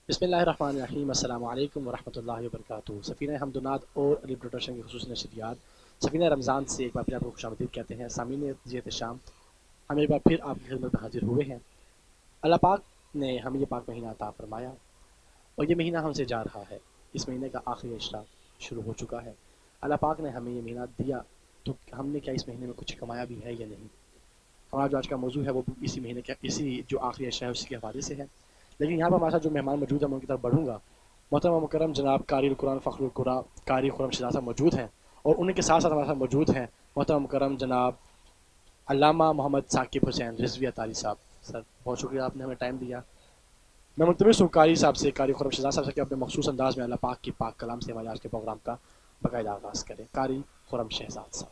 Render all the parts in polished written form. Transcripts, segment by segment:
बिस्मिल्लाहिर्रहमानिर्रहीम अस्सलामु अलैकुम वरहमतुल्लाहि वबरकातुहू। सफ़ीना हमदुनाद और अली प्रोडक्शन की खुसूसी नशरियात सफ़ीना रमज़ान से एक बार फिर आपको खुशामदीद कहते हैं। सामीन ज़ियत शाम, हम एक बार फिर आपकी खिदमत में हाजिर हुए हैं। अल्लाह पाक ने हमें ये पाक महीना अता फरमाया और ये महीना हमसे जा रहा है। इस महीने का आखिरी इशरा शुरू हो चुका है। अल्लाह पाक ने हमें ये महीना दिया तो हमने क्या इस महीने में कुछ कमाया भी है या नहीं। हमारा जो आज का मौजू है वो इसी महीने का इसी जो आखिरी इशरा है उसके हवाले से है। लेकिन यहाँ पर हमारे साथ जो मेहमान मौजूद है मैं उनकी तरफ बढ़ूँगा। मोहतरम मुकरम जनाब कारी कुरान फ़खरुल कुरान कारी खुरम शहज़ाद साहब मौजूद हैं और उनके साथ साथ हमारे साथ मौजूद हैं मोहतरम मुकरम जनाब अल्लामा मोहम्मद साकिब हुसैन रिजवी अतारी साहब। सर बहुत शुक्रिया आपने हमें टाइम दिया। मैं मुल्तमिस हूँ कारी साहब से कारी खुरम शहज़ाद साहब से कि अपने मखसूस अंदाज में अल्लाह पाक की पाक कलाम से हमारे आज के प्रोग्राम का बाकायदा आगाज़ करें। कारी खुरम शहज़ाद साहब।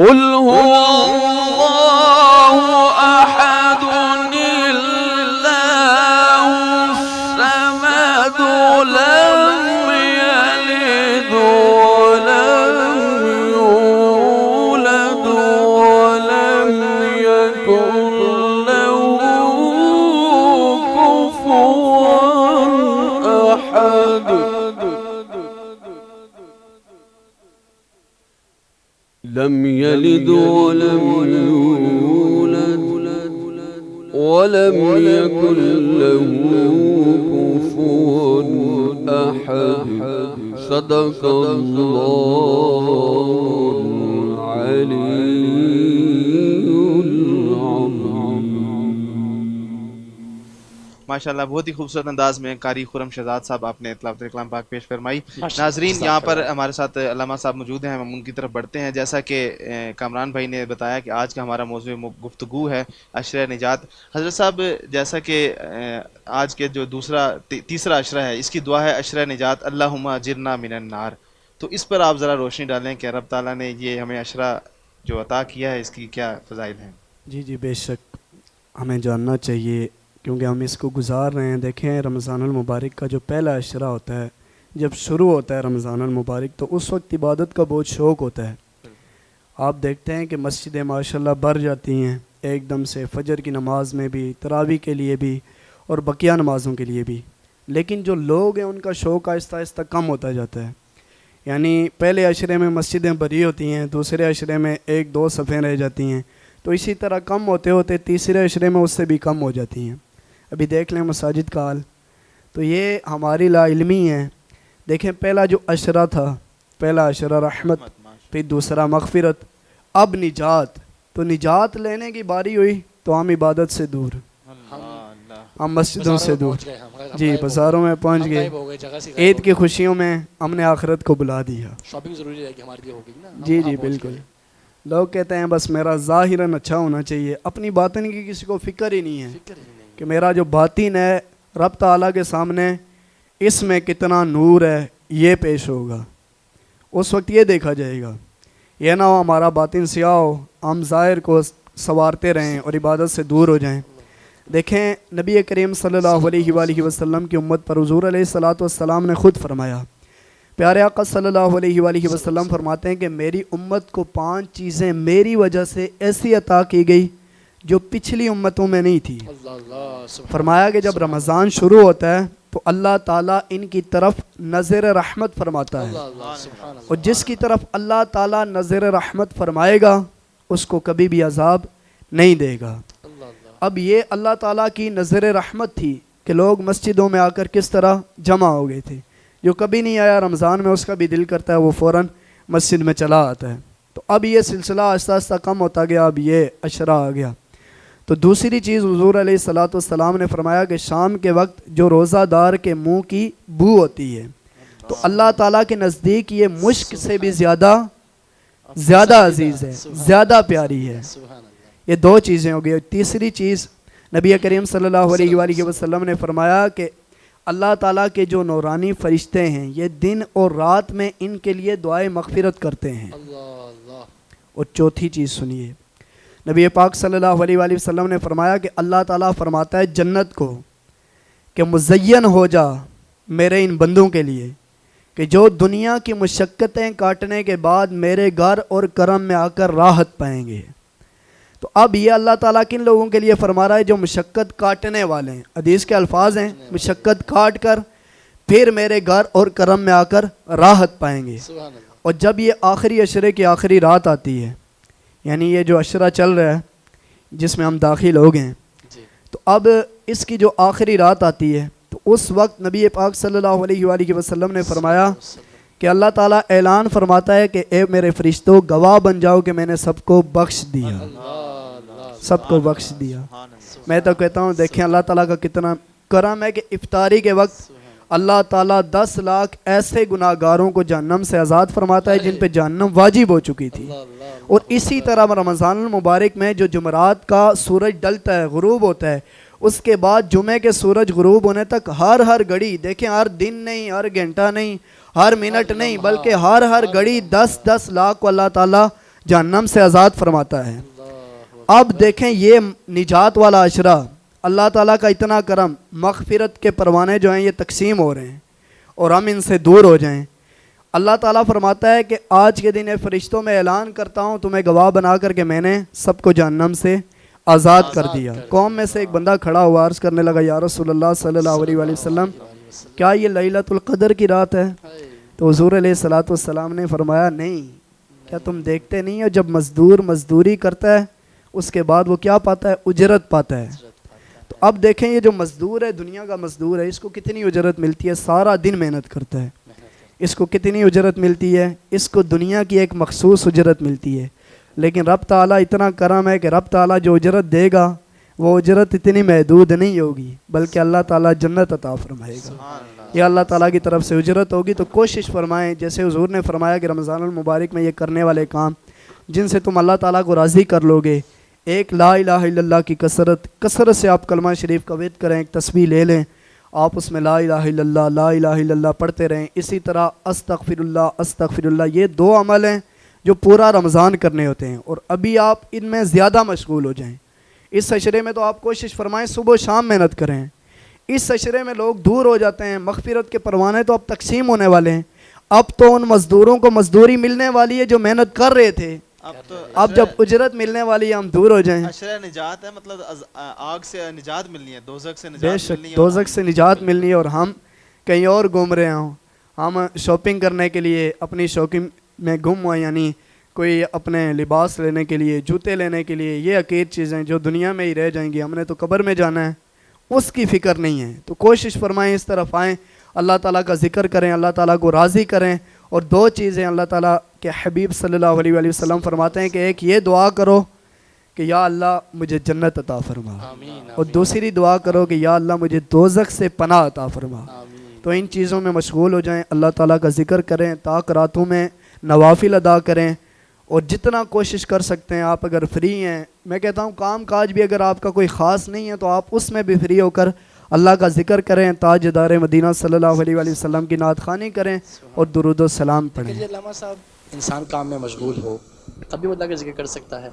कुल हुवल्लाहु अहद अल्लाहुस समद लम यलिद वलम यूलद वलम यकुन लहू कुफुवन अहद। लम यलिद वलम यूलद वलम यकुन लहू कुफुवन अहद। सदक़ल्लाहुल अलीयुल अज़ीम। माशाल्लाह बहुत ही खूबसूरत अंदाज में कारी खुरम शहजाद साहब आपने तिलावत कलाम पाक पेश फरमाई। नाजरीन यहाँ पर हमारे साथ अल्लामा साहब मौजूद हैं, हम उनकी तरफ बढ़ते हैं। जैसा कि कामरान भाई ने बताया कि आज का हमारा मौज़ू गुफ्तगू है अशरा निजात। हज़रत साहब जैसा कि आज के जो तीसरा अशरा है इसकी दुआ है अशरा निजात अल्लाहुम्मा अजिरना मिनन नार। तो इस पर आप ज़रा रोशनी डालें कि रब ताला ने ये हमें अशरा जो अता किया है इसकी क्या फ़ज़ाइल हैं। जी जी बेशक हमें जानना चाहिए क्योंकि हम इसको गुजार रहे हैं। देखें रमज़ानुल मुबारक का जो पहला अशरा होता है, जब शुरू होता है रमज़ानुल मुबारक, तो उस वक्त इबादत का बहुत शौक़ होता है। आप देखते हैं कि मस्जिदें माशाल्लाह भर जाती हैं एकदम से, फ़जर की नमाज में भी, तरावी के लिए भी और बकिया नमाज़ों के लिए भी। लेकिन जो लोग हैं उनका शौक़ आहिस्ता आहिस्ता कम होता जाता है। यानी पहले अशरे में मस्जिदें भरी होती हैं, दूसरे अशरे में एक दो सफ़ें रह जाती हैं, तो इसी तरह कम होते होते तीसरे अशरे में उससे भी कम हो जाती हैं। अभी देख लें मसाजिद का हाल, तो ये हमारी लाइल्मी है। देखें पहला जो अशरा था, पहला अशरा रहमत, फिर दूसरा मग़फ़िरत, अब निजात। तो निजात लेने की बारी हुई तो हम इबादत से दूर, हम मस्जिदों से दूर, जी बाज़ारों में पहुंच गए। ईद की खुशियों में हमने आखिरत को बुला दिया। शॉपिंग ज़रूरी है कि हमारे लिए हो गई ना। जी जी बिल्कुल। लोग कहते हैं बस मेरा ज़ाहिरन अच्छा होना चाहिए, अपनी बातिन की किसी को फ़िक्र ही नहीं है कि मेरा जो बातिन है रब ताला के सामने इसमें कितना नूर है, ये पेश होगा। उस वक्त ये देखा जाएगा। यह ना हो हमारा बातिन सियाह हो, हम ज़ाहिर को संवारते रहें और इबादत से दूर हो जाएं। देखें नबी करीम सल्लल्लाहु अलैहि वसल्लम की उम्मत पर हुज़ूर अलैहिस्सलातु वस्सलाम ने ख़ुद फरमाया, प्यारे आका सल्लल्लाहु अलैहि वसल्लम फरमाते हैं कि मेरी उम्मत को 5 चीज़ें मेरी वजह से ऐसी अता की गई जो पिछली उम्मतों में नहीं थी। फरमाया कि जब रमज़ान शुरू होता है तो अल्लाह ताला इनकी तरफ नज़र रहमत फरमाता है, और जिसकी तरफ अल्लाह ताला नज़र रहमत फरमाएगा उसको कभी भी अजाब नहीं देगा। अब ये अल्लाह ताला की नज़र रहमत थी कि लोग मस्जिदों में आकर किस तरह जमा हो गए थे। जो कभी नहीं आया रमज़ान में उसका भी दिल करता है वो फ़ौरन मस्जिद में चला आता है। तो अब ये सिलसिला आहिस्ता आहिस्ता कम होता गया, अब ये अशरा आ गया। तो दूसरी चीज़ हुज़ूर अलैहिस्सलातु वस्सलाम ने फरमाया कि शाम के वक्त जो रोज़ादार के मुंह की बू होती है तो अल्लाह ताला के नज़दीक ये मुश्क से भी ज़्यादा अजीज़ है, ज़्यादा प्यारी है। ये 2 चीज़ें हो गई। तीसरी चीज़ नबी करीम सल्लल्लाहु अलैहि वसल्लम ने फरमाया कि अल्लाह ताला के जो नूरानी फ़रिश्ते हैं ये दिन और रात में इनके लिए दुआए मग़फ़िरत करते हैं। और चौथी चीज़ सुनिए, नबी पाक सल्लल्लाहु अलैहि वसल्लम ने फरमाया कि अल्लाह ताला फरमाता है जन्नत को कि मुज़य्यन हो जा मेरे इन बंदों के लिए कि जो दुनिया की मुशक्क़तें काटने के बाद मेरे घर और करम में आकर राहत पाएंगे। तो अब ये अल्लाह ताला किन लोगों के लिए फरमा रहा है? जो मुशक्क़त काटने वाले हैं। हदीस के अल्फाज हैं, मुशक्क़त काट कर फिर मेरे घर और करम में आकर राहत पाएंगे। और जब ये आखिरी अशरे की आखिरी रात आती है, यानी ये जो अशरा चल रहा है जिसमें हम दाखिल हो गए, तो अब इसकी जो आखिरी रात आती है तो उस वक्त नबी पाक सल्लल्लाहु अलैहि वसल्लम ने फरमाया कि अल्लाह ताला ऐलान फरमाता है कि ए मेरे फरिश्तों गवाह बन जाओ कि मैंने सबको बख्श दिया, सबको बख्श दिया। मैं तो कहता हूँ देखें अल्लाह ताला का कितना करम है कि इफ्तारी के वक्त अल्लाह ताला 10 लाख ऐसे गुनाहगारों को जहन्नम से आज़ाद फरमाता है जिन पे जहन्नम वाजिब हो चुकी थी। और इसी तरह रमज़ानुल मुबारक में जो जुमरात का सूरज डलता है, गुरूब होता है, उसके बाद जुमे के सूरज गुरूब होने तक हर घड़ी, देखें हर दिन नहीं, हर घंटा नहीं, हर मिनट नहीं, बल्कि हर घड़ी 10-10 लाख को अल्लाह ताला जहन्नम से आज़ाद फरमाता है। अब देखें ये निजात वाला अशरा, अल्लाह ताला का इतना करम, मग़फ़िरत के परवाने जो हैं ये तकसीम हो रहे हैं और हम इनसे दूर हो जाएं। अल्लाह ताला फरमाता है कि आज के दिन ए फ़रिश्तों में ऐलान करता हूँ तुम्हें गवाह बना कर के मैंने सबको जहन्नम से आज़ाद कर दिया। कौम में से एक बंदा खड़ा हुआ, अर्ज़ करने लगा या रसूलल्लाह सल्लल्लाहु अलैहि वसल्लम क्या ये लैलतुल क़द्र की रात है? तो हुज़ूर अलैहिस्सलातु वस्सलाम ने फरमाया नहीं, क्या तुम देखते नहीं हो जब मज़दूर मज़दूरी करता है उसके बाद वो क्या पाता है? उजरत पाता है। तो अब देखें ये जो मज़दूर है, दुनिया का मज़दूर है, इसको कितनी उजरत मिलती है? सारा दिन मेहनत करता है, इसको कितनी उजरत मिलती है? इसको दुनिया की एक मखसूस उजरत मिलती है। लेकिन रब ताला इतना करम है कि रब ताला जो उजरत देगा वो उजरत इतनी महदूद नहीं होगी, बल्कि अल्लाह ताला जन्नत अता फरमाएगा। या अल्लाह ताला की तरफ से उजरत होगी। तो कोशिश फरमाएं, जैसे हुजूर ने फरमाया कि रमज़ानुल मुबारक में ये करने वाले काम जिनसे तुम अल्लाह ताला को राज़ी कर लोगे, एक ला इलाहा इल्लल्लाह की कसरत से आप कलमा शरीफ का विद करें, एक तस्बीह ले लें, आप उसमें ला इलाहा इल्लल्लाह पढ़ते रहें। इसी तरह अस्तगफिरुल्लाह, ये 2 अमल हैं जो पूरा रमज़ान करने होते हैं और अभी आप इनमें ज़्यादा मशगूल हो जाएं। इस अशरे में तो आप कोशिश फरमाएं सुबह शाम मेहनत करें। इस अशरे में लोग दूर हो जाते हैं, मग़फ़िरत के परवाने तो अब तकसीम होने वाले हैं। अब तो उन मज़दूरों को मज़दूरी मिलने वाली है जो मेहनत कर रहे थे। अब जब उजरत मिलने वाली है हम दूर हो जाएं। अशरा निजात है, मतलब आग से निजात मिलनी है, दोज़ख से निजात बेशक मिलनी है, दोज़ख से निजात मिलनी है और हम कहीं और घूम रहे हों, हम शॉपिंग करने के लिए अपनी शॉपिंग में गुम हुए, यानी कोई अपने लिबास लेने के लिए, जूते लेने के लिए, ये अकीद चीज़ें जो दुनिया में ही रह जाएंगी, हमने तो कब्र में जाना है, उसकी फ़िक्र नहीं है। तो कोशिश फरमाएं इस तरफ आएँ, अल्लाह ताला का ज़िक्र करें, अल्लाह ताला को राज़ी करें। और 2 चीज़ें अल्लाह ताला के हबीब सल्लल्लाहु अलैहि वसल्लम फरमाते हैं कि एक ये दुआ करो कि या अल्लाह मुझे जन्नत अता फरमा, और दूसरी दुआ करो कि या अल्लाह मुझे दोज़ख से पनाह अता फरमा। तो इन चीज़ों में मशगूल हो जाएं, अल्लाह ताला का ज़िक्र करें, ताक रातों में नवाफिल अदा करें और जितना कोशिश कर सकते हैं आप अगर फ्री हैं, मैं कहता हूँ काम काज भी अगर आपका कोई ख़ास नहीं है तो आप उसमें भी फ्री होकर अल्लाह का ज़िक्र करें, ताजदार मदीना सल्लल्लाहु अलैहि वसल्लम की नात ख़ानी करें और दुरूद व सलाम पढ़ें। अल्लामा साहब, इंसान काम में मशगूल हो तभी वो अल्लाह का ज़िक्र कर सकता है,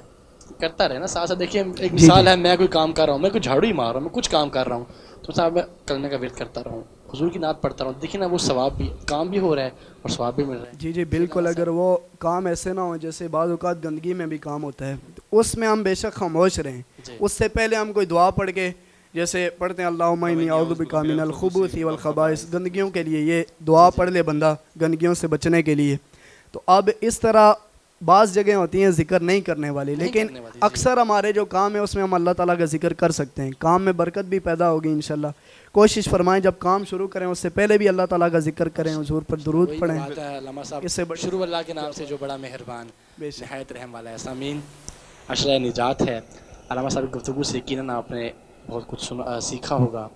करता रहे ना साथ साथ। देखिए एक मिसाल है, मैं कोई काम कर रहा हूँ, मैं कोई झाड़ू ही मार रहा हूँ, मैं कुछ काम कर रहा हूँ, तो साहब मैं करने का विरद करता रहूँ, हुजूर की नात पढ़ता रहूँ, देखिए ना वो सवाब भी, काम भी हो रहा है और सवाब भी मिल रहा है। जी बिल्कुल। अगर वो काम ऐसे ना हो जैसे बाज़ औक़ात गंदगी में भी काम होता है, तो उसमें हम बेशक खामोश रहें। उससे पहले हम कोई दुआ पढ़ के, जैसे पढ़ते हैं अल्लाहुम्मा इन्नी अऊज़ु बिका मिनल खुबूसी वल खबाइस, गंदगियों के लिए ये दुआ पढ़ ले बंदा, गंदगियों से बचने के लिए। तो अब इस तरह बाज़ जगह होती हैं ज़िक्र नहीं करने वाली, लेकिन अक्सर हमारे जो काम है उसमें हम अल्लाह ताला का ज़िक्र कर सकते हैं, काम में बरकत भी पैदा होगी इंशाल्लाह। कोशिश फरमाएं जब काम शुरू करें उससे पहले भी अल्लाह ताला का ज़िक्र करें, हुजूर पर दुरूद पढ़ें। इससे शुरू अल्लाह के नाम से जो बड़ा मेहरबान निहायत रहम वाला है। सामीन, अशरा निजात है। अल्लामा साहब की गुफ्तगू से यकीनन आपने बहुत कुछ सीखा होगा,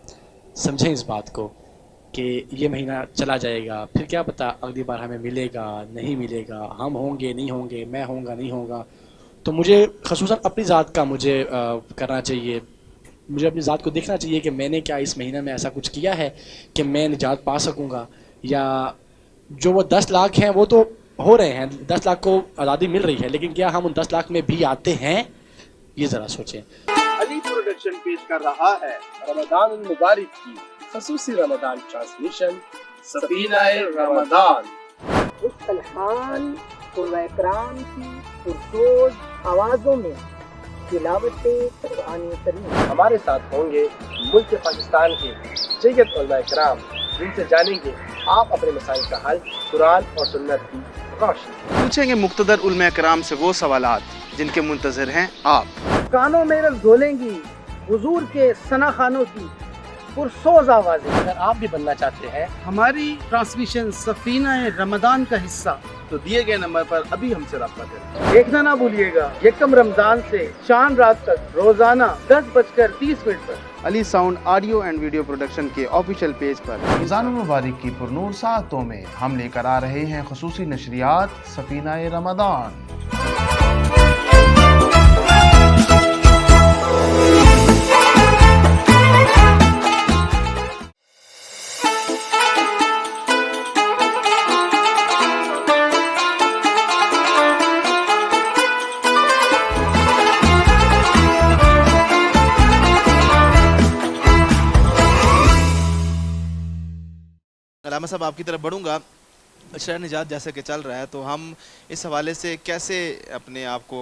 समझें इस बात को कि ये महीना चला जाएगा, फिर क्या पता अगली बार हमें मिलेगा नहीं मिलेगा, हम होंगे नहीं होंगे, मैं होऊंगा नहीं होऊंगा। तो मुझे ख़ुसूसन अपनी ज़ात का मुझे करना चाहिए, मुझे अपनी ज़ात को देखना चाहिए कि मैंने क्या इस महीने में ऐसा कुछ किया है कि मैं निजात पा सकूँगा, या जो वो 10 लाख हैं वो तो हो रहे हैं, 10 लाख को आज़ादी मिल रही है, लेकिन क्या हम उन 10 लाख में भी आते हैं, ये ज़रा सोचें। अली प्रोडक्शन पेश कर रहा है रमज़ान मुबारक की ख़ुसूसी रमज़ान ट्रांसमिशन सफीना-ए रमज़ान। उस तलहान कुर्बान की पुरसोज आवाज़ों में तिलावत कुरान करीम। हमारे साथ होंगे मुल्क पाकिस्तान के सैयद उलमा इकराम, जिनसे जानेंगे आप अपने मसाइल का हल कुरान और सुन्नत की रोशनी। पूछेंगे मुक़्तदर उलमा इकराम से वो सवालात जिनके मुंतज़िर हैं आप। कानों में रस घोलेंगी हुजूर के सना खानों की पुरसोज आवाज़ें। अगर आप भी बनना चाहते हैं हमारी ट्रांसमिशन सफीना रमज़ान का हिस्सा, तो दिए गए नंबर पर अभी हमसे रब्ता करें। देखना ना भूलिएगा, यकम रमज़ान से शाम रात तक रोजाना 10:30 पर Ali sound audio and video production के ऑफिशियल पेज पर रमज़ान मुबारक की पुरनूर सातों में हम लेकर आ रहे हैं ख़ुसूसी नशरियात सफीना-ए रमज़ान। साहब आपकी तरफ बढ़ूंगा। अशरा निजात जैसे कि चल रहा है, तो हम इस हवाले से कैसे अपने आप को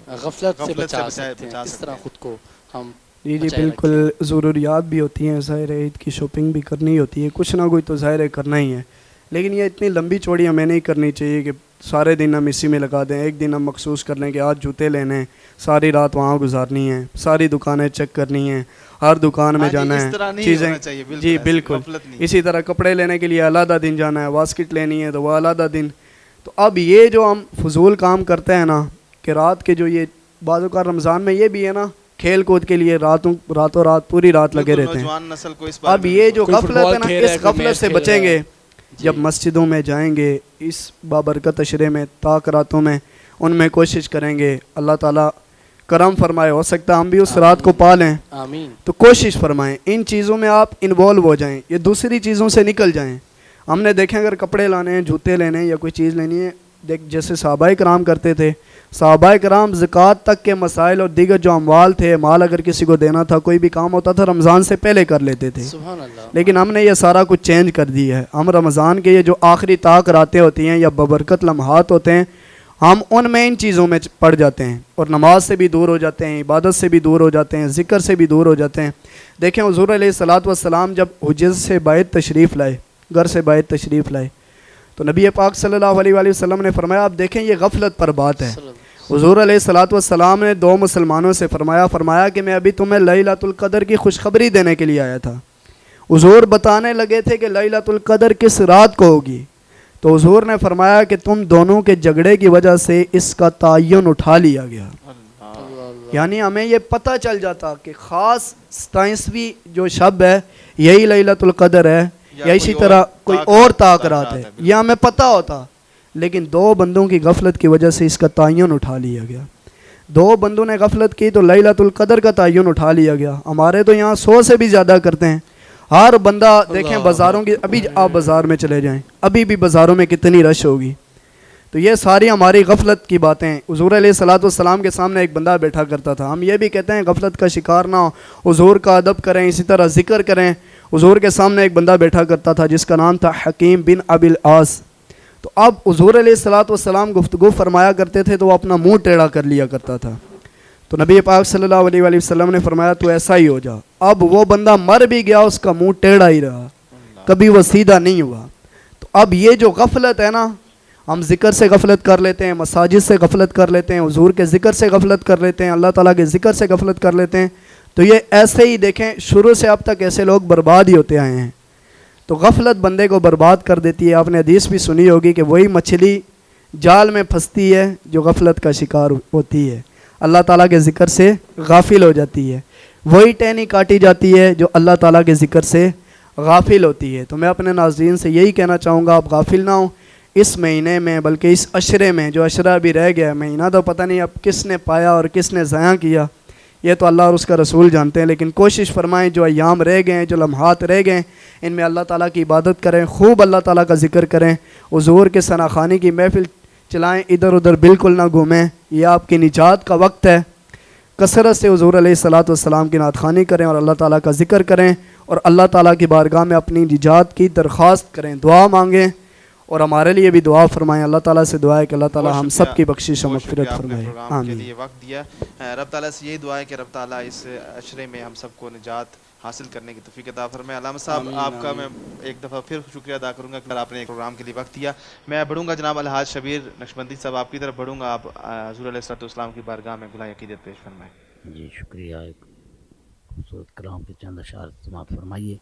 गफलत से गफलत से बचा बचा सकते हैं, किस सकते तरह हैं? खुद को हम जी जी बचाए बिल्कुल, ज़रूरियात भी होती हैं, ज़ाहिर है ईद की शॉपिंग भी करनी होती है, कुछ ना कुछ तो ज़ाहिर है करना ही है, लेकिन ये इतनी लंबी चौड़ी हमें नहीं करनी चाहिए कि सारे दिन हम इसी में लगा दें। एक दिन हम मखसूस कर लें कि आज जूते लेने हैं, सारी रात वहाँ गुजारनी है, सारी दुकानें चेक करनी है, हर दुकान में हाँ जी, जाना इस तरह है, नहीं चीज़ें होना चाहिए, बिल्कुल जी ऐसे बिल्कुल। गफलत नहीं। इसी तरह कपड़े लेने के लिए अलग दिन जाना है, बास्केट लेनी है तो वह अलग दिन। तो अब ये जो हम फजूल काम करते हैं ना कि रात के जो ये बाज़ों का रमज़ान में ये भी है ना, खेल कूद के लिए रातों रात पूरी रात लगे बिल्कुल, रहते हैं। नौजवान नस्ल को इस बारे अब में ये जो कोई गफलत फुटबॉल है ना, खेल रहा है, इस कोई गफलत मैच से खेल रहा बचेंगे है। जब मस्जिदों में जाएंगे, इस बाबरकत अशरे में, ताक रातों में, उनमें कोशिश करेंगे अल्लाह ताला करम फरमाए, हो सकता है हम भी उस रात को पा लें, आमीन। तो कोशिश फरमाएं इन चीज़ों में आप इन्वॉल्व हो जाएं, ये दूसरी चीज़ों से निकल जाएं। हमने देखें अगर कपड़े लाने हैं, जूते लेने हैं या कोई चीज़ लेनी है, देख जैसे सहाबाए कराम करते थे, सहाबाए कराम ज़कात तक के मसाइल और दीगर जो अमवाल थे, माल अगर किसी को देना था, कोई भी काम होता था, रमज़ान से पहले कर लेते थे। सुभान अल्लाह। लेकिन हमने ये सारा कुछ चेंज कर दिया है। हम रमज़ान के ये जो आखिरी ताक रातें होती हैं या बबरकत लम्हात होते हैं, हम उनमें इन चीज़ों में पड़ जाते हैं और नमाज से भी दूर हो जाते हैं, इबादत से भी दूर हो जाते हैं, ज़िक्र से भी दूर हो जाते हैं। देखें हुज़ूर अलैहिस्सलातु वस्सलाम जब हुज्जत से बायत तशरीफ़ लाए, घर से बायत तशरीफ़ लाए, तो नबी पाक सल्लल्लाहु अलैहि वसल्लम ने फरमाया, आप देखें ये गफलत पर बात है। हुज़ूर अलैहिस्सलातु वस्सलाम ने दो मुसलमानों से फरमाया कि मैं अभी तुम्हें लैलतुल क़द्र की खुशखबरी देने के लिए आया था। हुज़ूर बताने लगे थे कि लैलतुल क़द्र किस रात को होगी, तो हुज़ूर ने फरमाया कि तुम दोनों के झगड़े की वजह से इसका तयन उठा लिया गया। यानी हमें ये पता चल जाता कि ख़ास 27वीं जो शब है यही लैलतुल क़द्र है या इसी तरह कोई और ताकरात है, यह हमें पता होता, लेकिन दो बंदों की गफलत की वजह से इसका तयन उठा लिया गया। दो बंदों ने गफलत की तो लैलतुल क़द्र का तयन उठा लिया गया। हमारे तो यहाँ 100 से भी ज़्यादा करते हैं। हर बंदा देखें बाज़ारों की, अभी आप बाज़ार में चले जाएं, अभी भी बाज़ारों में कितनी रश होगी। तो ये सारी हमारी गफलत की बातें हैं। हुज़ूर अलैहिस्सलातु वस्सलाम के सामने एक बंदा बैठा करता था। हम ये भी कहते हैं गफलत का शिकार ना हो, हुज़ूर का अदब करें, इसी तरह ज़िक्र करें। हुज़ूर के सामने एक बंदा बैठा करता था जिसका नाम था हकीम बिन अबिल आस। तो अब हुज़ूर अलैहिस्सलातु वस्सलाम गुफ्तगू फरमाया करते थे तो वो अपना मुँह टेढ़ा कर लिया करता था। तो नबी पाक सल्लल्लाहु अलैहि वसल्लम ने फरमाया तू ऐसा ही हो जा। अब वो बंदा मर भी गया, उसका मुंह टेढ़ा ही रहा, कभी वो सीधा नहीं हुआ। तो अब ये जो गफलत है ना, हम ज़िक्र से गफलत कर लेते हैं, मसाजिद से गफलत कर लेते हैं, हुज़ूर के ज़िक्र से गफलत कर लेते हैं, अल्लाह ताला के ज़िक्र से गफलत कर लेते हैं। तो ये ऐसे ही देखें शुरू से अब तक ऐसे लोग बर्बाद ही होते आए हैं। तो गफलत बंदे को बर्बाद कर देती है। आपने हदीस भी सुनी होगी कि वही मछली जाल में फंसती है जो गफलत का शिकार होती है, अल्लाह ताला के ज़िक्र से गाफिल हो जाती है। वही टहनी काटी जाती है जो अल्लाह ताला के ज़िक्र से गाफिल होती है। तो मैं अपने नाज़रीन से यही कहना चाहूँगा, आप गाफिल ना हो इस महीने में, बल्कि इस अशरे में। जो अशरा अभी रह गया, महीना तो पता नहीं अब किसने पाया और किसने ज़ाया किया, ये तो अल्लाह और उसका रसूल जानते हैं। लेकिन कोशिश फरमाएं जो अय्याम रह गए हैं, जो लम्हात रह गए हैं, इनमें अल्लाह ताला की इबादत करें, खूब अल्लाह ताला का ज़िक्र करें, हुज़ूर के सनाखानी की महफिल चलाएं, इधर उधर बिल्कुल ना घूमें। यह आपकी निजात का वक्त है। कसरत से हुज़ूर अलैहिस्सलातु वस्सलाम की नातखानी करें और अल्लाह ताला का ज़िक्र करें और अल्लाह ताला की बारगाह में अपनी निजात की दरख्वास्त करें, दुआ मांगें और हमारे लिए भी दुआ फरमाएं। अल्लाह ताला से दुआ है कि अल्लाह ताला हम सब की बख्शिश और मग़फ़िरत फरमाए। प्रोग्राम के आमीन। लिए वक्त दिया। रब ताला से यही दुआ है कि रब ताला इस अशरे में हम सबको निजात हासिल करने की तौफीक अता फरमाए। अल्लामा साहब आपका मैं एक दफ़ा फिर शुक्रिया अदा करूँगा कि आपने एक प्रोग्राम के लिए वक्त दिया। मैं बढ़ूँगा जनाब अलहाज शबीर नक्शबंदी साहब आपकी तरफ बढ़ूँगा। आप हुज़ूर अलैहिस्सलातु वस्सलाम की बारगाह में गुलाह अक़ीदत पेश फरमाएँ। जी शुक्रिया। एक खूबसूरत कलाम के चंद अशार समाअत फरमाइए।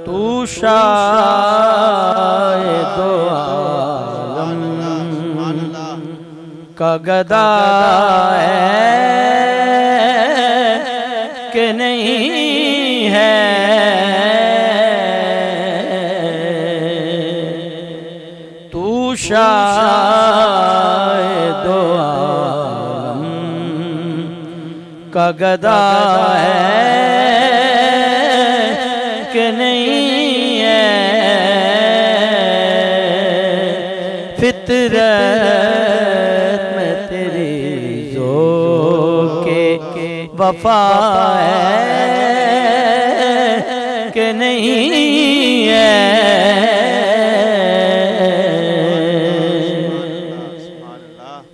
तू शायद दो आलम का गदा है कि नहीं है, तू शायद दो आलम का गदा है कि नहीं है, फितरत में तेरी जो वफा है कि नहीं है।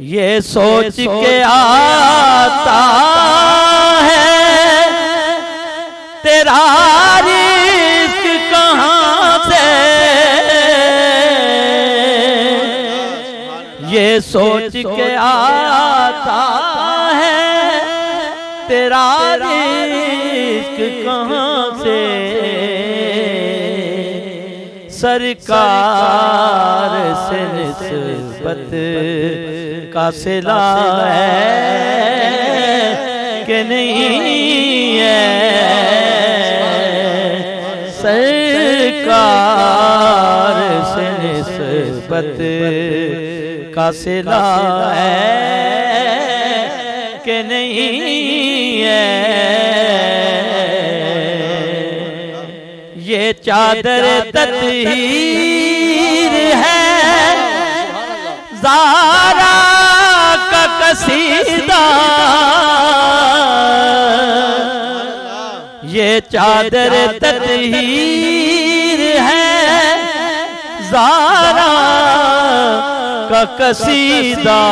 ये सोच के आता है तेरा रिज़्क़ कहाँ से, ये सोच के आता है तेरा रिज़्क़ कहाँ से। सरकार से निस्बत का सिला है कि नहीं है। सरकार से निस्बत का सिला है कि नहीं है। ये चादर तत्हीर है ज़ारा का कसीदा, ये चादर तत्हीर है ज़ारा का कसीदा।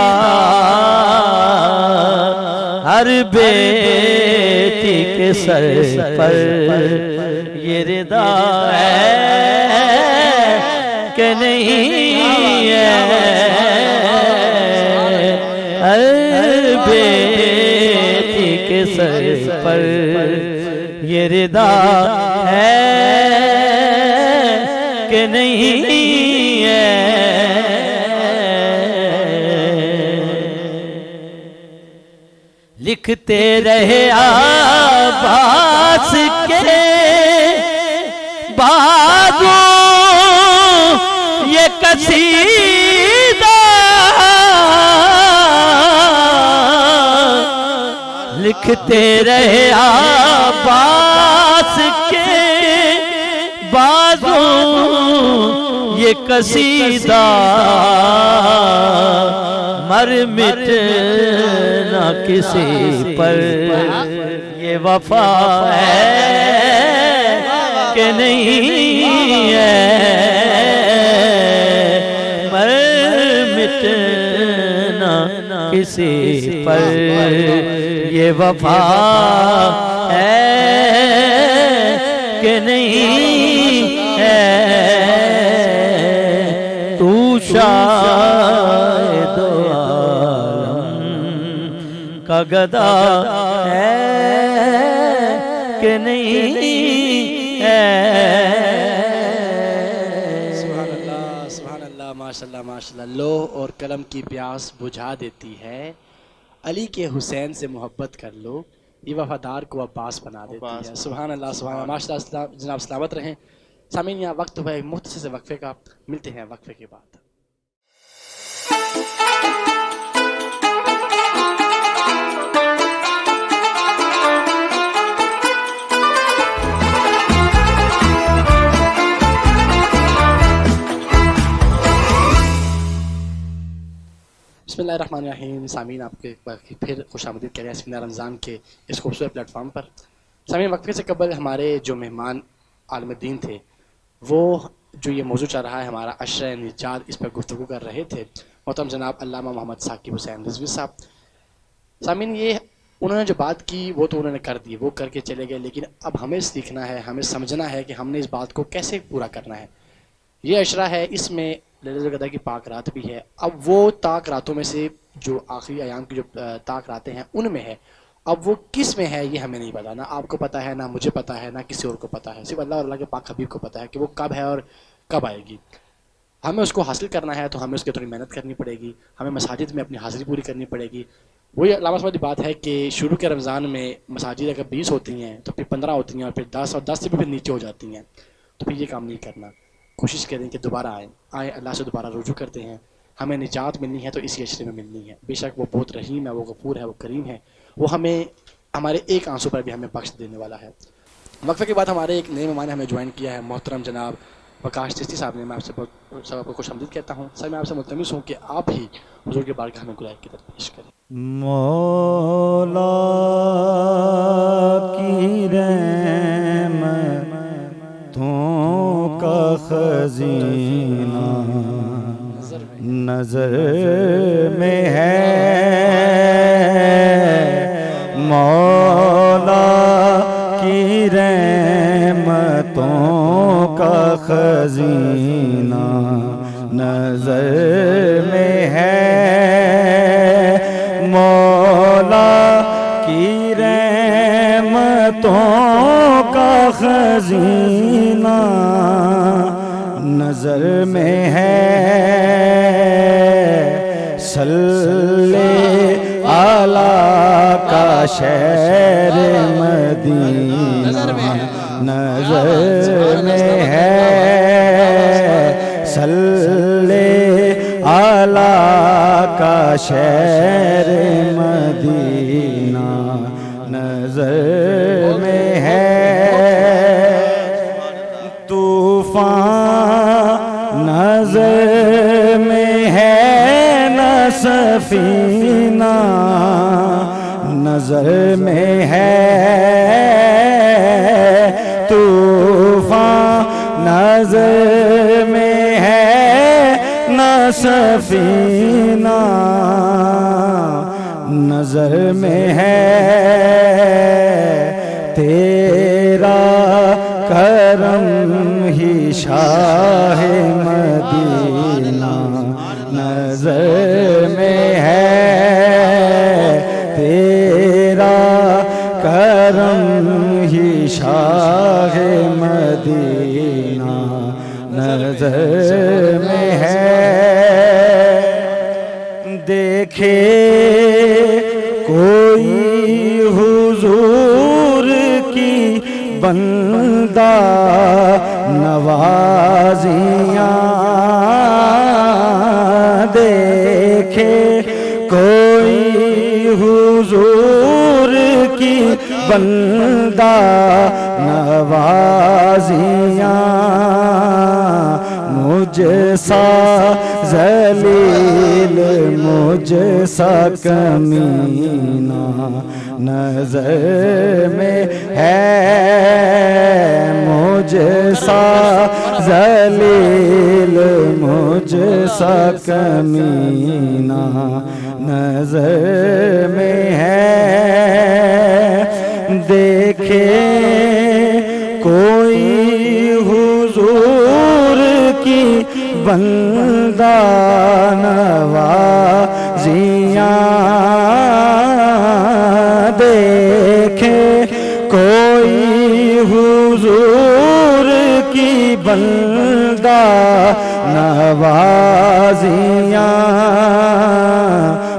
हर बेटी के सर पर ये रिदा है कि नहीं है। हर बेटी के सर पर ये रिदा है कि नहीं है। लिखते रहे आबास के बागों ये कसीदा, लिखते रहे आबास के बागों ये कसीदा। मर मिट ना किसी पर ये वफा है कि नहीं है। मर मिट ना किसी पर ये वफा है कि नहीं है। तू शायद का गदा है कि नहीं है। सुभान अल्लाह माशाल्लाह माशाल्लाह। लोह और कलम की प्यास बुझा देती है, अली के हुसैन से मोहब्बत कर लो, ये वफादार को अब्बास बना देती है। सुभान अल्लाह माशाल्लाह। जनाब सलामत रहें। सामीन यहाँ वक्त हुआ है मुख्तसर से वक्फे का, मिलते हैं वक्फे के बाद। बिस्मिल्लाहिर्रहमानिर्रहीम। सामीन आपके फिर खुशामदीद कह रहे हैं सफीना रमज़ान के इस खूबसूरत प्लेटफॉर्म पर। सामीन वक्फे से कबल हमारे जो मेहमान आलमदीन थे वो जो ये मौजू चल रहा है हमारा अशर निजात, इस पर गुफ्तगू कर रहे थे मोहतरम जनाब अल्लामा मोहम्मद साकिब हुसैन रिजवी साहब। सामीन ये उन्होंने जो बात की वो तो उन्होंने कर दी, वो करके चले गए, लेकिन अब हमें सीखना है, हमें समझना है कि हमने इस बात को कैसे पूरा करना है। ये अशरा है, इसमें लैलतुल क़द्र की पाक रात भी है। अब वो ताक रातों में से जो आखिरी अयाम की जो ताक रातें हैं उनमें है, अब वो किस में है ये हमें नहीं पता, ना आपको पता है, ना मुझे पता है, ना किसी और को पता है। सिर्फ अल्लाह और अल्लाह के पाक हबीब को पता है कि वो कब है और कब आएगी। हमें उसको हासिल करना है तो हमें उसकी थोड़ी मेहनत करनी पड़ेगी, हमें मसाजिद में अपनी हाज़िरी पूरी करनी पड़ेगी। वही अल्लाह वाली बात है कि शुरू के रमज़ान में मसाजिद अगर 20 होती हैं तो फिर 15 होती हैं और फिर 10 और 10 से भी फिर नीचे हो जाती हैं, तो फिर ये काम नहीं करना। कोशिश करें कि दोबारा आए अल्लाह से दोबारा रुजू करते हैं। हमें निजात मिलनी है तो इसी अशरे में मिलनी है। बेशक वो बहुत रहीम है, वो गफूर है, वो करीम है, वो हमें हमारे एक आंसू पर भी हमें बख्श देने वाला है। वक्फे के बाद हमारे एक नए मेहमान हमें ज्वाइन किया है मोहतरम जनाब वकाश चिश्ती साहब ने। मैं आपसे बहुत सब आपको खुशामदीद कहता हूँ। सर मैं आपसे मुल्तमिस हूँ कि आप ही हुजूर के बारगाह में गुलाब की तरफ पेश करें। मौला खजीना नजर में है, मौला की रहमतों का खजीना नजर में है, मौला की रहमतों का खजीना नजर में है। सल्ले आला का शहर मदीना नजर में है, सल्ले आला का शहर मदीना नजर में है। तूफान नजर में है न सफीना नजर में है, तूफान नजर में है न सफीना नजर में है। तेरा करम ही शाह मदीना नजर में है, तेरा करम ही शाह मदीना नजर में है। देखे कोई हुजूर की बंदा नवाजियाँ, देखे कोई हुजूर की बंदा नवाजियाँ, मुझसा जलील मुझसा कमीना नजर में है, मुझसा जलील मुझसा कमीना नजर में है। देखे कोई हुजूर की बंदा नवाजियाँ, देखे कोई हुजूर की बंदा नवाजियाँ,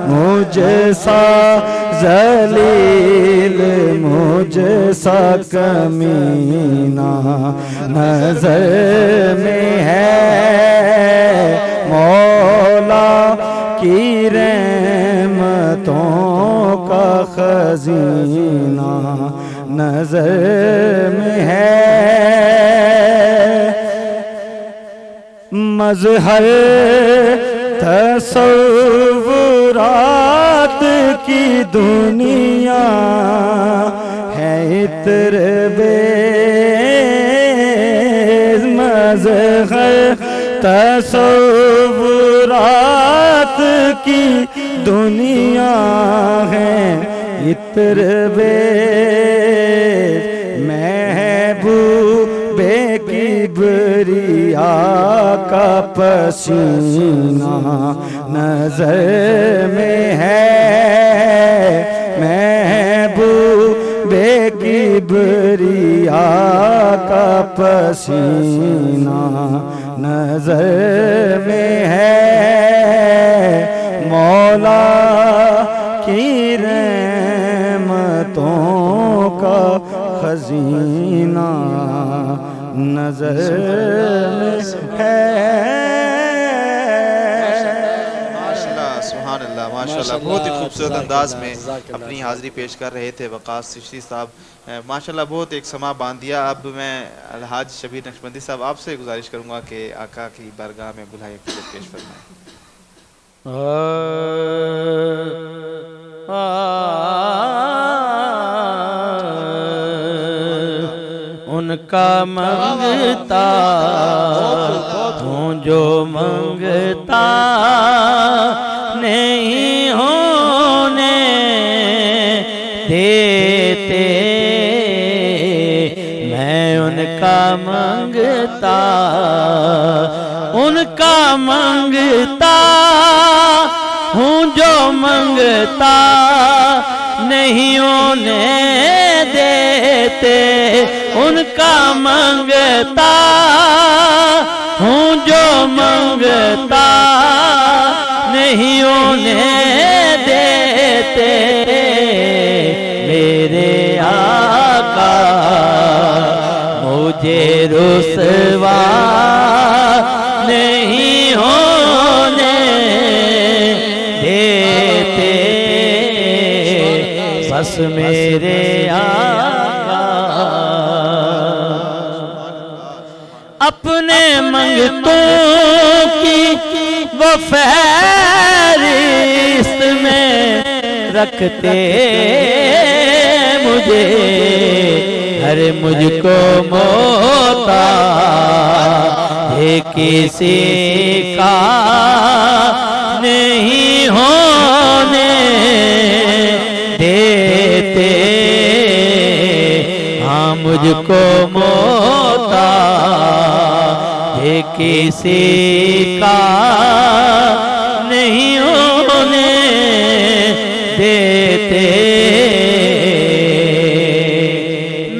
मुझसा जलील मुझसा कमीना नजर में है, मौला की रहमतों का खजीना नजर में है। मजहर तसव्वुरात की दुनिया है इत्र बेज, मजहर तसव्वुरात की दुनिया है इत्र बेज, महबूबे किबरिया का पसीना नजर में है, महबूबे किबरिया का पसीना नजर में है। मौला की रहमतों का खजीना नजर में है। सुभान अल्लाह, माशाल्लाह, बहुत ही खूबसूरत अंदाज में अपनी हाज़िरी पेश कर रहे थे वक़ास चिश्ती साहब, माशाल्लाह बहुत एक समा बांध दिया। अब मैं अलहाज शबीर नक्शबंदी साहब आपसे गुजारिश करूँगा कि आका की बारगाह में गुलाए पेश फरमाएं। उन उनका मंगता हूँ जो मंगता नहीं होने देते। मैं उनका मंगता हूँ जो मंगता नहीं होने देते। उनका मंगता हूँ जो मंगता नहीं होने देते। मेरे आका मुझे रुसवा नहीं होने देते। बस मेरे आका अपने मंगतों की वो फहरिस्त में रखते मुझे। अरे मुझको मोहताज किसी का नहीं होने देते। हाँ मुझको मोहताज किसी का नहीं होने देते।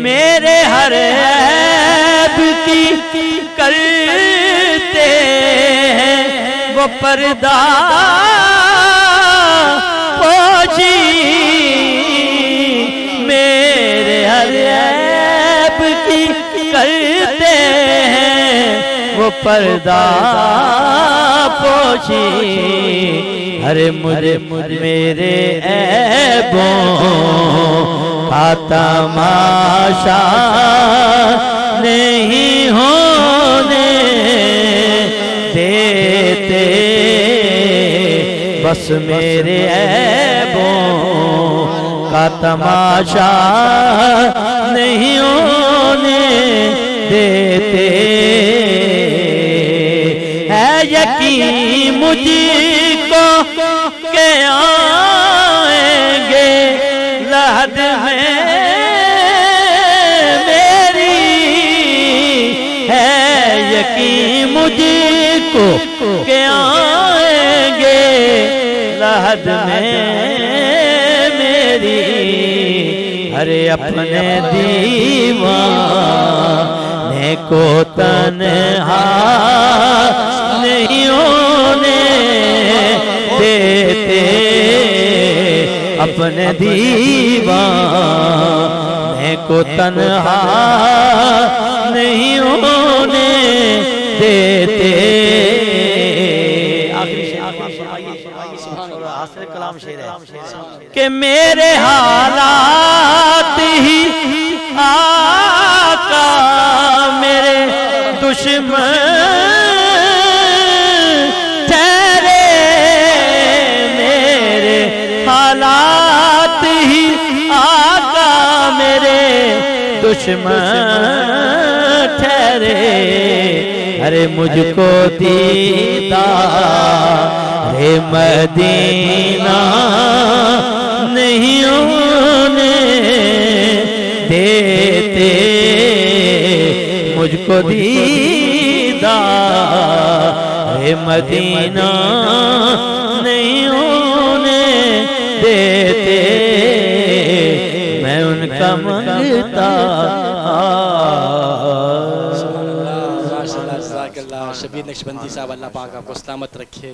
मेरे हर ऐब की करते हैं वो पर्दा पोशी। मेरे हर ऐब की करते हैं वो पर्दा पोशी। अरे मुझे मेरे ऐबों का तमाशा नहीं होने देते। बस मेरे ऐबों का तमाशा नहीं होने देते। है यकीन मुझको के आएंगे लहद में मेरी। है यकीन मुझको के आएंगे लहद में मेरी। अरे अपने दीवाने को तन्हा नहीं होने देते। अपने दीवाने को तन्हा नहीं होने देते। कलाम शेर है कि मेरे हालात ही आका मेरे दुश्मन ठहरे। मेरे हालात ही आका मेरे दुश्मन ठहरे। अरे मुझको दीदार मदीना नहीं होने देते। मुझको दीदार मदीना नहीं होने देते। मैं उनका मंगता। शबीर नक्शबंदी साहब अल्लाह पाक आपको सलामत रखे।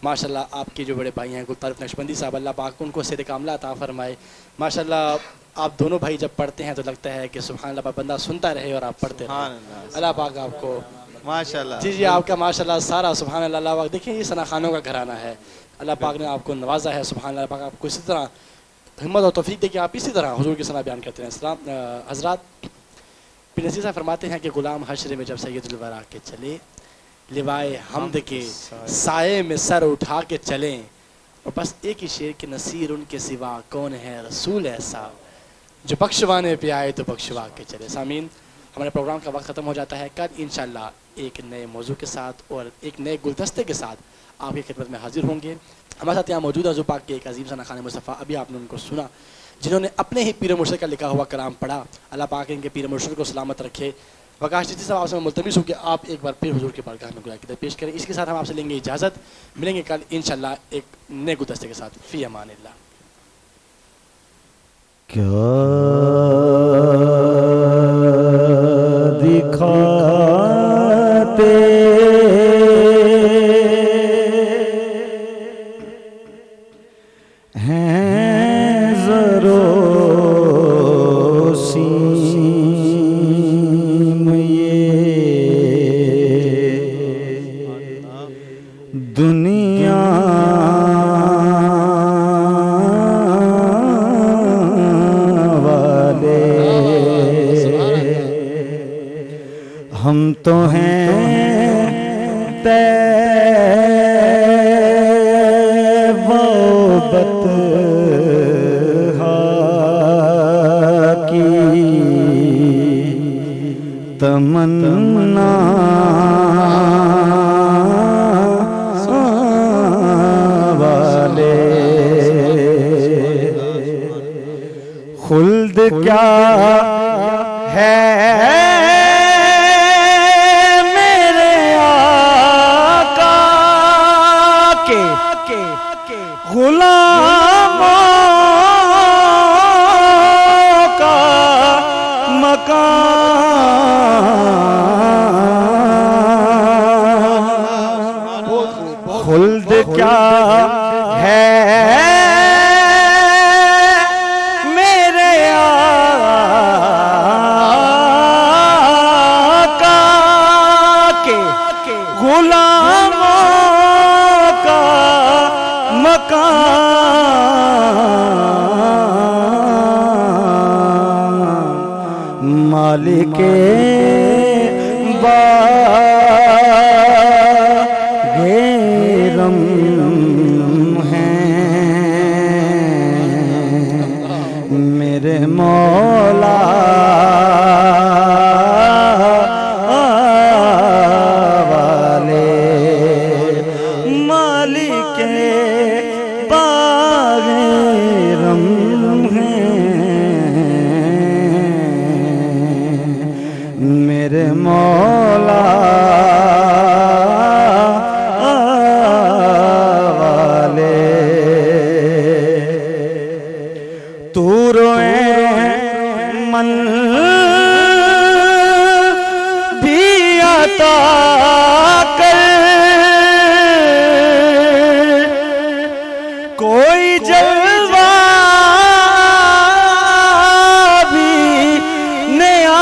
माशाल्लाह आपके जो बड़े भाई हैं गुलतारिफ नक्शबंदी साहब अल्लाह पाक उनको सेहत कामला अता फरमाए। माशाल्लाह आप दोनों भाई जब पढ़ते हैं तो लगता है कि सुभान अल्लाह बंदा सुनता रहे और आप पढ़ते रहे। अल्लाह पाक आपको माशाल्लाह जी आपका माशाल्लाह सारा सुभान अल्लाह पाक। देखिए ये सना खानों का घराना है। अल्लाह पाक ने आपको नवाजा है। सुभान अल्लाह पाक आपको इसी तरह हिम्मत और तौफीक दे कि आप इसी तरह हुजूर की सना बयान करते हैं। हज़रात फिर नज़ीर साहब फरमाते हैं कि गुलाम हश्र में जब सैयदुल वरा के चले लिवाए हमद के साए में सर उठा के चलें। और बस एक ही शेर के नसीर उनके सिवा कौन है रसूल ऐसा जो बख्शवाने पे आए तो बख्शवा के चले। सामीन हमारे प्रोग्राम का वक्त ख़त्म हो जाता है। कल इंशाल्लाह एक नए मौजू के साथ और एक नए गुलदस्ते के साथ आपकी खिदमत में हाजिर होंगे। हमारे साथ यहाँ मौजूद हज़ूर पाक के एक अजीम सा खान मुस्तफ़ा, अभी आपने उनको सुना, जिन्होंने अपने ही पीर मुर्शिद का लिखा हुआ कलाम पढ़ा। अल्लाह पाक इनके पीर मुर्शिद को सलामत रखे। वकाश चिश्ती साहब आपसे मैं मुल्तमिस हूँ कि आप एक बार फिर हुजूर के बारगाह में गुलाम की पेश करें। इसके साथ हम आपसे लेंगे इजाज़त, मिलेंगे कल इंशाल्लाह एक नए गुलदस्ते के साथ। फ़ी अमानिल्लाह। क्या दिखाते हैं ज़रो सीम ये दुनिया हम तो हैं तैबत की तमन्ना वाले। खुल्द क्या है गुलामों का मकान। खुल्द क्या है मेरे आका के गुलामों का मकान। मालिके बाग़े-रम हैं मेरे मौला वाले। मालिके बाग़े-रम मेरे मौला वाले। तू रोए मन भी आता कर, कोई जलवा भी नया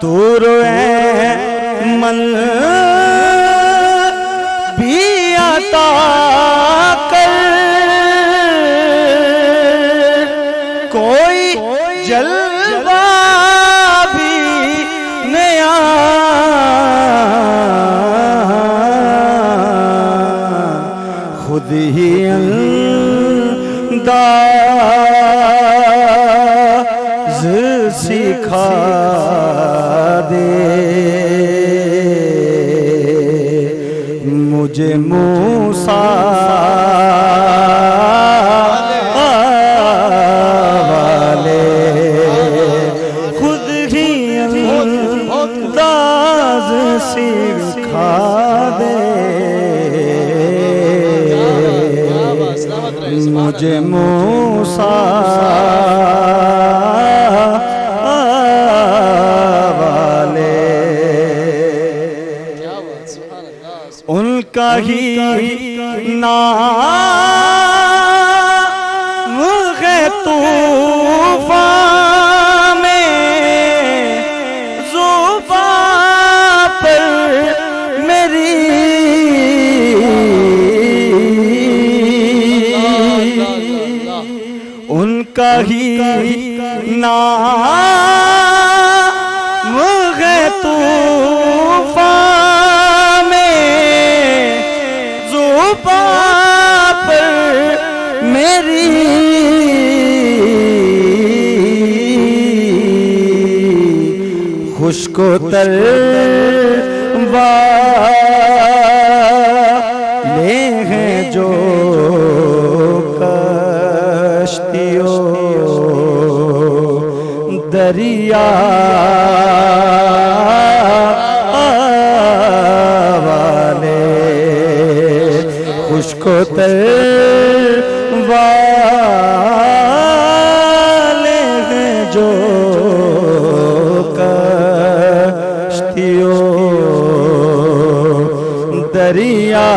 तू रोए मन भी आता कर, कोई जलवा भी नया खुद ही अंदाज़ सिखा दे मुझे मूसा वाले। खुद ही अंदाज़ सिखा दे मुझे मूसा वाले। उनका ही नाम है तूफ़ान में ज़ुबान पर मेरी। उनका ही नाम है तूफ़ान में ज़ुबान पर मेरी। खुशको तर वाले हैं जो कश्तियों दरिया वाले खुशको तर वाले हैं जो कश्तियों दरिया